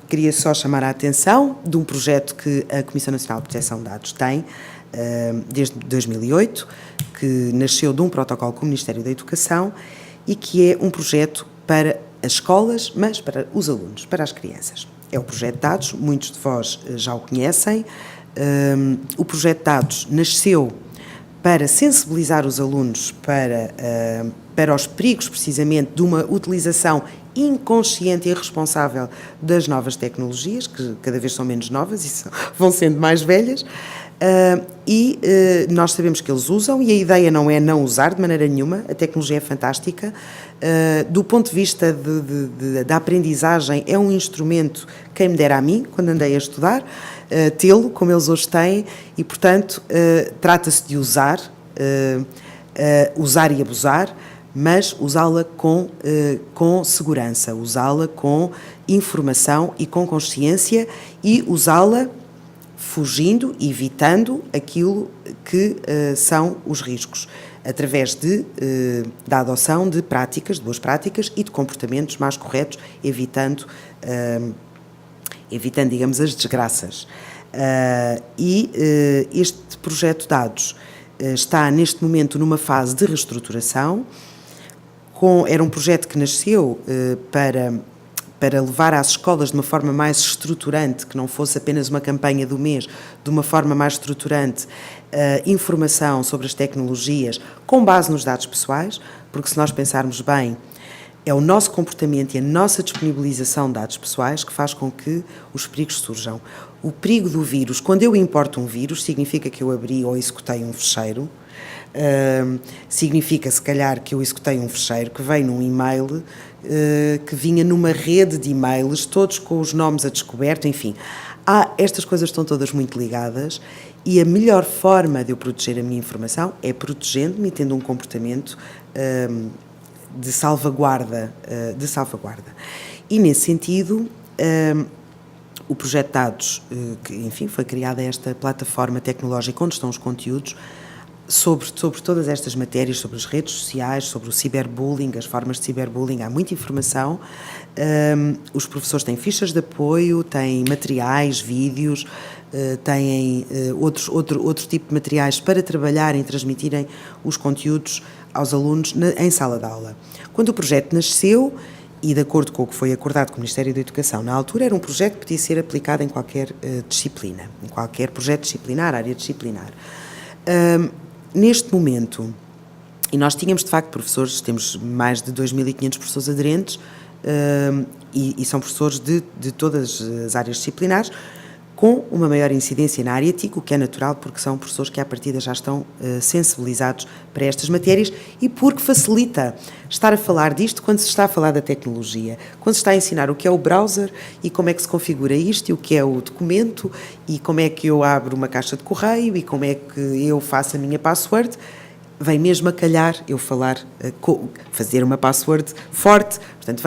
queria só chamar a atenção de um projeto que a Comissão Nacional de Proteção de Dados tem desde 2008, que nasceu de um protocolo com o Ministério da Educação e que é um projeto para as escolas, mas para os alunos, para as crianças. É o projeto de dados, muitos de vós já o conhecem. O projeto de dados nasceu para sensibilizar os alunos para os perigos, precisamente, de uma utilização inconsciente e irresponsável das novas tecnologias, que cada vez são menos novas e vão sendo mais velhas, nós sabemos que eles usam, e a ideia não é não usar de maneira nenhuma, a tecnologia é fantástica. Do ponto de vista da aprendizagem, é um instrumento, quem me dera a mim, quando andei a estudar, tê-lo, como eles hoje têm, e, portanto, trata-se de usar e abusar, mas usá-la com segurança, usá-la com informação e com consciência e usá-la fugindo, evitando aquilo que são os riscos, através da adoção de práticas, de boas práticas e de comportamentos mais corretos, evitando, digamos, as desgraças. Este projeto de dados está, neste momento, numa fase de reestruturação. Era um projeto que nasceu para levar às escolas de uma forma mais estruturante, que não fosse apenas uma campanha do mês, de uma forma mais estruturante, informação sobre as tecnologias com base nos dados pessoais, porque se nós pensarmos bem, é o nosso comportamento e a nossa disponibilização de dados pessoais que faz com que os perigos surjam. O perigo do vírus, quando eu importo um vírus, significa que eu abri ou executei um fecheiro, significa, se calhar, que eu executei um fecheiro que veio num e-mail, que vinha numa rede de e-mails, todos com os nomes a descoberto, enfim. Estas coisas estão todas muito ligadas e a melhor forma de eu proteger a minha informação é protegendo-me e tendo um comportamento de salvaguarda. E, nesse sentido, o projeto de dados, que, enfim, foi criada esta plataforma tecnológica onde estão os conteúdos, sobre todas estas matérias, sobre as redes sociais, sobre o ciberbullying, as formas de ciberbullying, há muita informação. Os professores têm fichas de apoio, têm materiais, vídeos, têm outro tipo de materiais para trabalharem e transmitirem os conteúdos aos alunos em sala de aula. Quando o projeto nasceu, e de acordo com o que foi acordado com o Ministério da Educação na altura, era um projeto que podia ser aplicado em qualquer disciplina, em qualquer projeto disciplinar, área disciplinar. Neste momento, e nós tínhamos de facto professores, temos mais de 2.500 professores aderentes, e são professores de todas as áreas disciplinares, com uma maior incidência na área TIC, o que é natural, porque são professores que à partida já estão sensibilizados para estas matérias e porque facilita estar a falar disto quando se está a falar da tecnologia, quando se está a ensinar o que é o browser e como é que se configura isto e o que é o documento e como é que eu abro uma caixa de correio e como é que eu faço a minha password. Vem mesmo a calhar eu fazer uma password forte, portanto,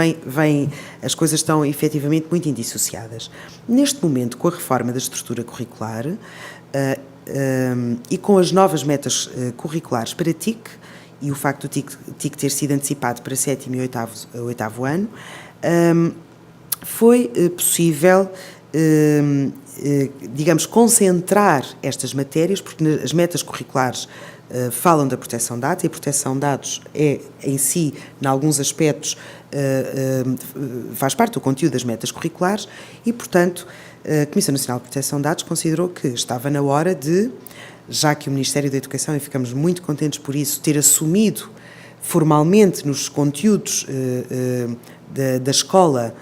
as coisas estão efetivamente muito indissociadas. Neste momento, com a reforma da estrutura curricular e com as novas metas curriculares para TIC, e o facto do TIC ter sido antecipado para 7º e 8º ano, foi possível, digamos, concentrar estas matérias, porque as metas curriculares falam da proteção de dados, e a proteção de dados é, em si, em alguns aspectos, faz parte do conteúdo das metas curriculares e, portanto, a Comissão Nacional de Proteção de Dados considerou que estava na hora de, já que o Ministério da Educação, e ficamos muito contentes por isso, ter assumido formalmente nos conteúdos da escola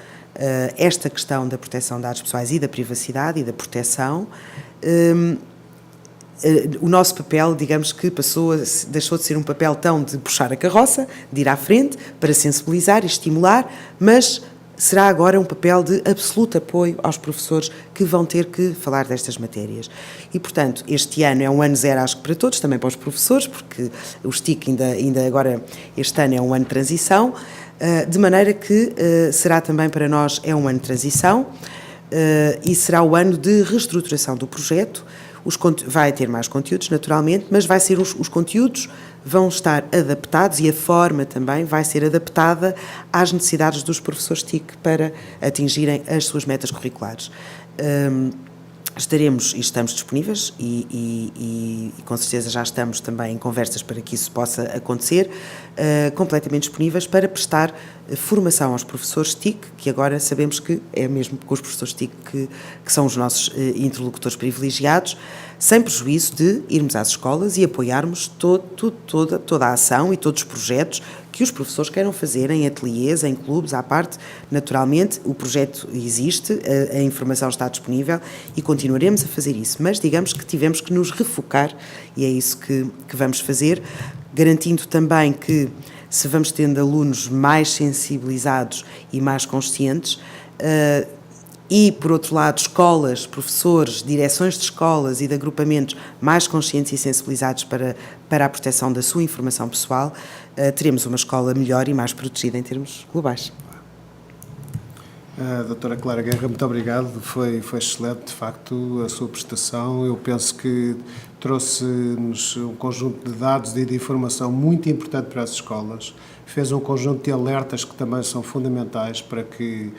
esta questão da proteção de dados pessoais e da privacidade e da proteção, o nosso papel, digamos que deixou de ser um papel tão de puxar a carroça, de ir à frente, para sensibilizar e estimular, mas será agora um papel de absoluto apoio aos professores que vão ter que falar destas matérias. E, portanto, este ano é um ano zero, acho que para todos, também para os professores, porque os TIC ainda agora, este ano é um ano de transição, de maneira que será também para nós um ano de transição e será o ano de reestruturação do projeto. Vai ter mais conteúdos, naturalmente, mas os conteúdos vão estar adaptados e a forma também vai ser adaptada às necessidades dos professores TIC para atingirem as suas metas curriculares. Estamos disponíveis e com certeza já estamos também em conversas para que isso possa acontecer, completamente disponíveis para prestar formação aos professores TIC, que agora sabemos que é mesmo com os professores TIC que são os nossos interlocutores privilegiados, sem prejuízo de irmos às escolas e apoiarmos toda a ação e todos os projetos que os professores queiram fazer em ateliês, em clubes, à parte. Naturalmente, o projeto existe, a informação está disponível e continuaremos a fazer isso, mas digamos que tivemos que nos refocar e é isso que vamos fazer, garantindo também que se vamos tendo alunos mais sensibilizados e mais conscientes, e, por outro lado, escolas, professores, direções de escolas e de agrupamentos mais conscientes e sensibilizados para a proteção da sua informação pessoal, teremos uma escola melhor e mais protegida em termos globais. Doutora Clara Guerra, muito obrigado. Foi excelente, de facto, a sua prestação. Eu penso que trouxe-nos um conjunto de dados e de informação muito importante para as escolas. Fez um conjunto de alertas que também são fundamentais para que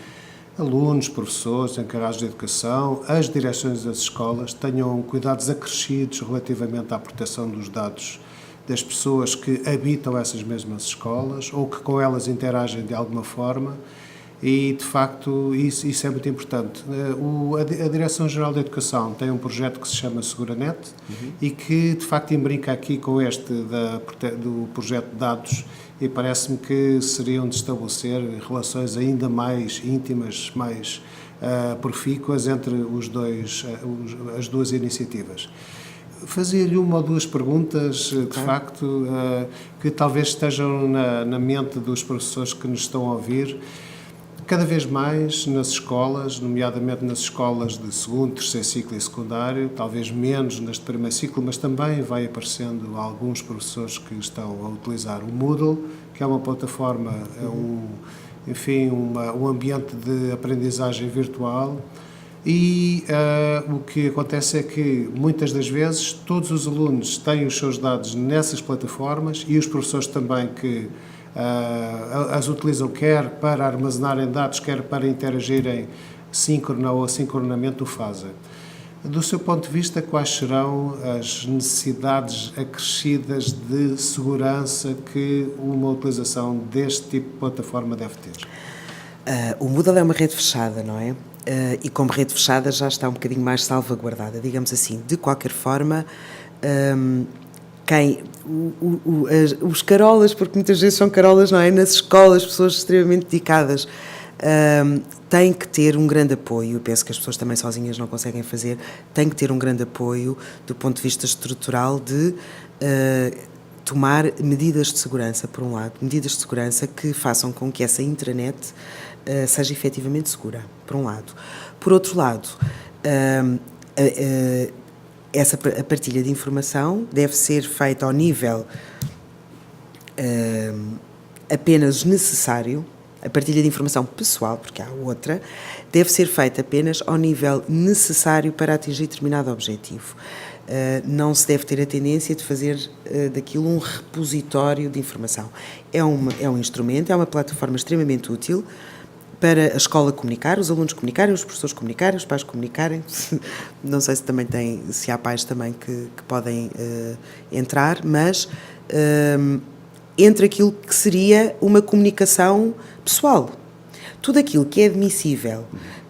alunos, professores, encarregados de educação, as direções das escolas tenham cuidados acrescidos relativamente à proteção dos dados das pessoas que habitam essas mesmas escolas ou que com elas interagem de alguma forma. E, de facto, isso é muito importante. A Direção-Geral da Educação tem um projeto que se chama SeguraNet e que, de facto, embrinca aqui com este do projeto de dados e parece-me que seriam de estabelecer relações ainda mais íntimas, mais profícuas entre as duas iniciativas. Fazia-lhe uma ou duas perguntas, de facto, que talvez estejam na mente dos professores que nos estão a ouvir. Cada vez mais nas escolas, nomeadamente nas escolas de segundo, terceiro ciclo e secundário, talvez menos nas de primeiro ciclo, mas também vai aparecendo alguns professores que estão a utilizar o Moodle, que é uma plataforma, um ambiente de aprendizagem virtual. E o que acontece é que, muitas das vezes, todos os alunos têm os seus dados nessas plataformas e os professores também que as utilizam quer para armazenarem dados, quer para interagirem síncrona ou assincronamente o fazem. Do seu ponto de vista, quais serão as necessidades acrescidas de segurança que uma utilização deste tipo de plataforma deve ter? O Moodle é uma rede fechada, não é? E como rede fechada já está um bocadinho mais salvaguardada, digamos assim. De qualquer forma, os carolas, porque muitas vezes são carolas, não é? Nas escolas, pessoas extremamente dedicadas, têm que ter um grande apoio. Eu penso que as pessoas também sozinhas não conseguem fazer. Têm que ter um grande apoio do ponto de vista estrutural de tomar medidas de segurança, por um lado, medidas de segurança que façam com que essa intranet seja efetivamente segura, por um lado. Por outro lado, a partilha de informação deve ser feita ao nível apenas necessário, a partilha de informação pessoal, porque há outra, deve ser feita apenas ao nível necessário para atingir determinado objetivo. Não se deve ter a tendência de fazer daquilo um repositório de informação. É um instrumento, é uma plataforma extremamente útil para a escola comunicar, os alunos comunicarem, os professores comunicarem, os pais comunicarem. Não sei se há pais também que podem entrar, mas entre aquilo que seria uma comunicação pessoal. Tudo aquilo que é admissível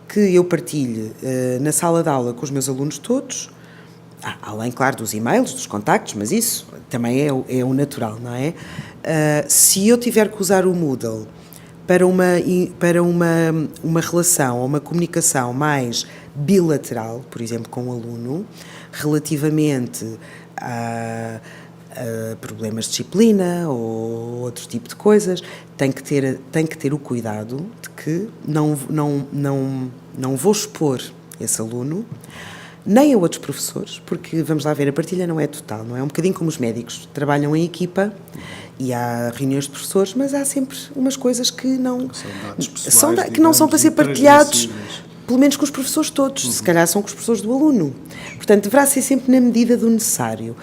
que eu partilhe na sala de aula com os meus alunos todos, além, claro, dos e-mails, dos contactos, mas isso também é o natural, não é? Se eu tiver que usar o Moodle para uma relação ou uma comunicação mais bilateral, por exemplo, com o aluno, relativamente a problemas de disciplina ou outro tipo de coisas, tem que ter o cuidado de que não vou expor esse aluno nem a outros professores, porque, vamos lá ver, a partilha não é total, não é? Um bocadinho como os médicos, trabalham em equipa e há reuniões de professores, mas há sempre umas coisas que não são dados pessoais, que não são para ser partilhados, pelo menos com os professores todos, se calhar são com os professores do aluno. Portanto, deverá ser sempre na medida do necessário.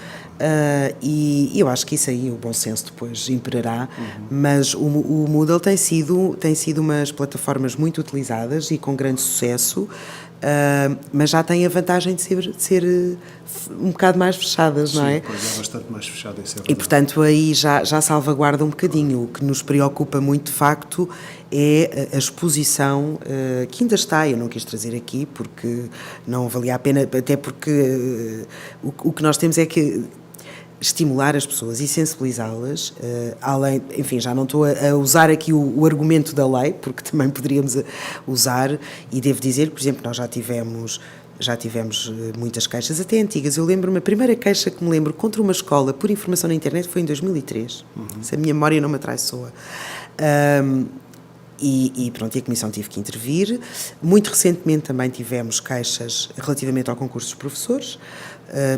E eu acho que isso aí, o bom senso depois imperará, mas o Moodle tem sido umas plataformas muito utilizadas e com grande sucesso, mas já tem a vantagem de ser um bocado mais fechadas, não é? Sim, pois é bastante mais fechada, isso é verdade. E, portanto, aí já salvaguarda um bocadinho. O que nos preocupa muito, de facto, é a exposição, que ainda está, eu não quis trazer aqui, porque não valia a pena, até porque o que nós temos é que estimular as pessoas e sensibilizá-las, além, enfim, já não estou a usar aqui o argumento da lei, porque também poderíamos usar, e devo dizer que, por exemplo, nós já tivemos muitas queixas, até antigas. Eu lembro-me, a primeira queixa que me lembro contra uma escola por informação na internet foi em 2003, se a minha memória não me atraiçoa. E pronto, e a Comissão teve que intervir. Muito recentemente também tivemos queixas relativamente ao concurso dos professores,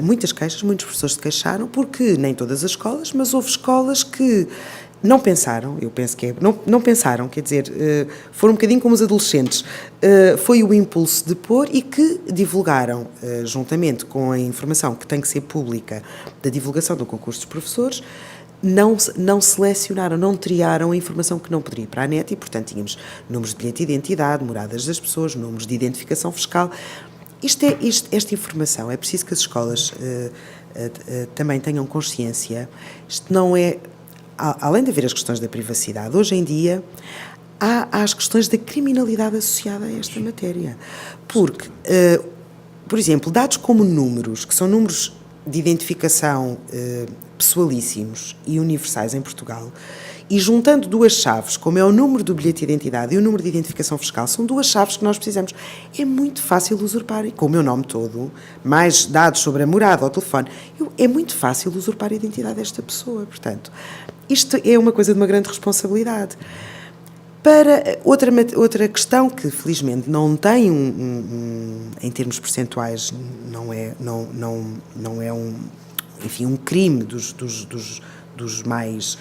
muitas queixas, muitos professores se queixaram, porque nem todas as escolas, mas houve escolas que não pensaram, eu penso que não pensaram, quer dizer, foram um bocadinho como os adolescentes, foi o impulso de pôr e que divulgaram, juntamente com a informação que tem que ser pública da divulgação do concurso dos professores, não selecionaram, não triaram a informação que não poderia ir para a net e, portanto, tínhamos números de bilhete de identidade, moradas das pessoas, números de identificação fiscal. Esta informação, é preciso que as escolas também tenham consciência. Isto não é, além de haver as questões da privacidade, hoje em dia há as questões da criminalidade associada a esta matéria. Porque, por exemplo, dados como números, que são números de identificação pessoalíssimos e universais em Portugal, e juntando duas chaves, como é o número do bilhete de identidade e o número de identificação fiscal, são duas chaves que nós precisamos. É muito fácil usurpar, com o meu nome todo, mais dados sobre a morada ou o telefone, é muito fácil usurpar a identidade desta pessoa. Portanto, isto é uma coisa de uma grande responsabilidade. Para outra questão que, felizmente, não tem em termos percentuais, não é um crime dos mais...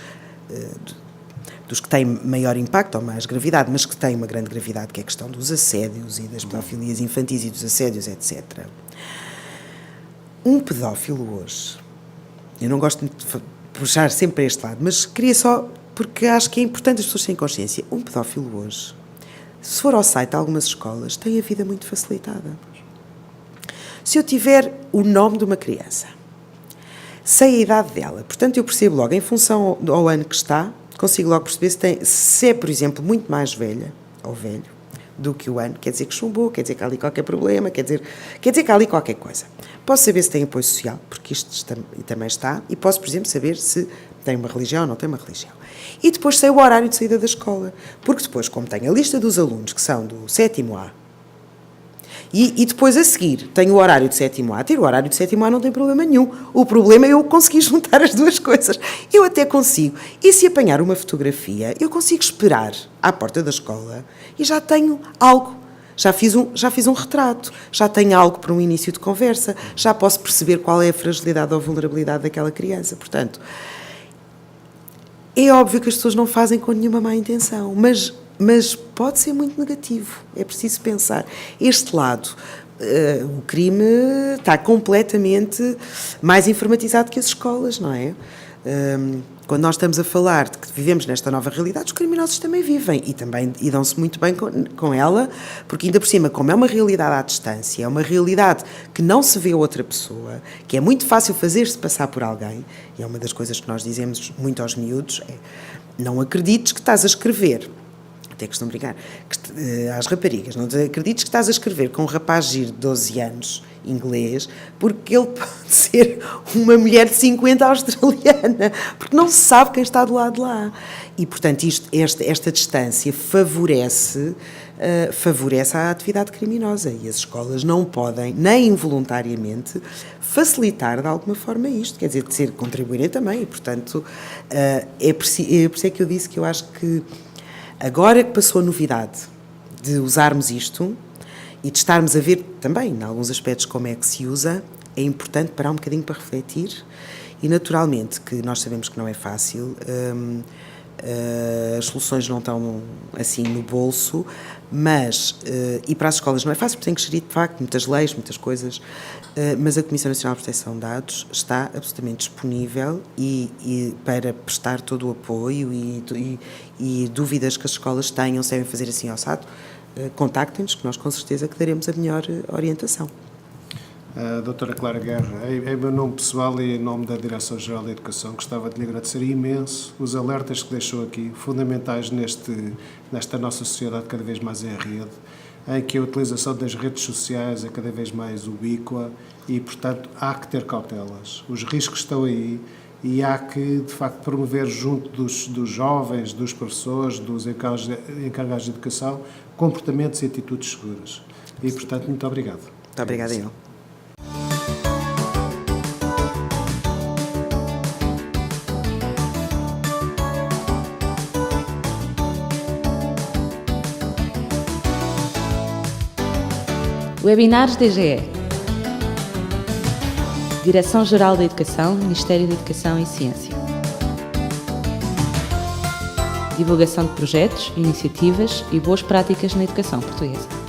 dos que têm maior impacto ou mais gravidade, mas que têm uma grande gravidade, que é a questão dos assédios e das pedofilias infantis e dos assédios, etc. Um pedófilo hoje, eu não gosto de puxar sempre para este lado, mas queria só, porque acho que é importante as pessoas terem consciência, um pedófilo hoje, se for ao site de algumas escolas, tem a vida muito facilitada. Se eu tiver o nome de uma criança, sei a idade dela, portanto eu percebo logo, em função ao ano que está, consigo logo perceber se é, por exemplo, muito mais velha ou velho do que o ano, quer dizer que chumbou, quer dizer que há ali qualquer problema, quer dizer que há ali qualquer coisa. Posso saber se tem apoio social, porque isto também está, e posso, por exemplo, saber se tem uma religião ou não tem uma religião. E depois sei o horário de saída da escola, porque depois, como tenho a lista dos alunos que são do 7º A, e depois a seguir tenho o horário de 7º A, ter o horário de 7º A não tem problema nenhum. O problema é eu conseguir juntar as duas coisas. Eu até consigo. E se apanhar uma fotografia, eu consigo esperar à porta da escola e já tenho algo. Já fiz um retrato, já tenho algo para um início de conversa, já posso perceber qual é a fragilidade ou vulnerabilidade daquela criança. Portanto, é óbvio que as pessoas não fazem com nenhuma má intenção, mas pode ser muito negativo. É preciso pensar. Este lado, o crime está completamente mais informatizado que as escolas, não é? Quando nós estamos a falar de que vivemos nesta nova realidade, os criminosos também vivem e dão-se muito bem com ela, porque ainda por cima, como é uma realidade à distância, é uma realidade que não se vê outra pessoa, que é muito fácil fazer-se passar por alguém, e é uma das coisas que nós dizemos muito aos miúdos, não acredites que estás a escrever, até costumam brincar, às raparigas, não acredites que estás a escrever com um rapaz giro de 12 anos, inglês, porque ele pode ser uma mulher de 50 australiana, porque não se sabe quem está do lado de lá. E, portanto, esta distância favorece a atividade criminosa e as escolas não podem, nem involuntariamente, facilitar de alguma forma isto, quer dizer, contribuírem também e, portanto, por isso é que eu disse que eu acho que agora que passou a novidade de usarmos isto e de estarmos a ver também, em alguns aspectos, como é que se usa, é importante parar um bocadinho para refletir e, naturalmente, que nós sabemos que não é fácil, as soluções não estão assim no bolso, mas, e para as escolas não é fácil, porque tem que gerir, de facto, muitas leis, muitas coisas, mas a Comissão Nacional de Proteção de Dados está absolutamente disponível e para prestar todo o apoio e dúvidas que as escolas tenham, se devem fazer assim ao SAD, contactem-nos, que nós com certeza que daremos a melhor orientação. Doutora Clara Guerra, em meu nome pessoal e em nome da Direção-Geral da Educação, gostava de lhe agradecer imenso os alertas que deixou aqui, fundamentais nesta nossa sociedade cada vez mais em rede, em que a utilização das redes sociais é cada vez mais ubíqua e, portanto, há que ter cautelas. Os riscos estão aí e há que, de facto, promover junto dos jovens, dos professores, dos encarregados de educação, comportamentos e atitudes seguras. E, portanto, muito obrigado. Muito obrigada, eu. Webinars DGE. Direção-Geral da Educação, Ministério da Educação e Ciência. divulgação de projetos, iniciativas e boas práticas na educação portuguesa.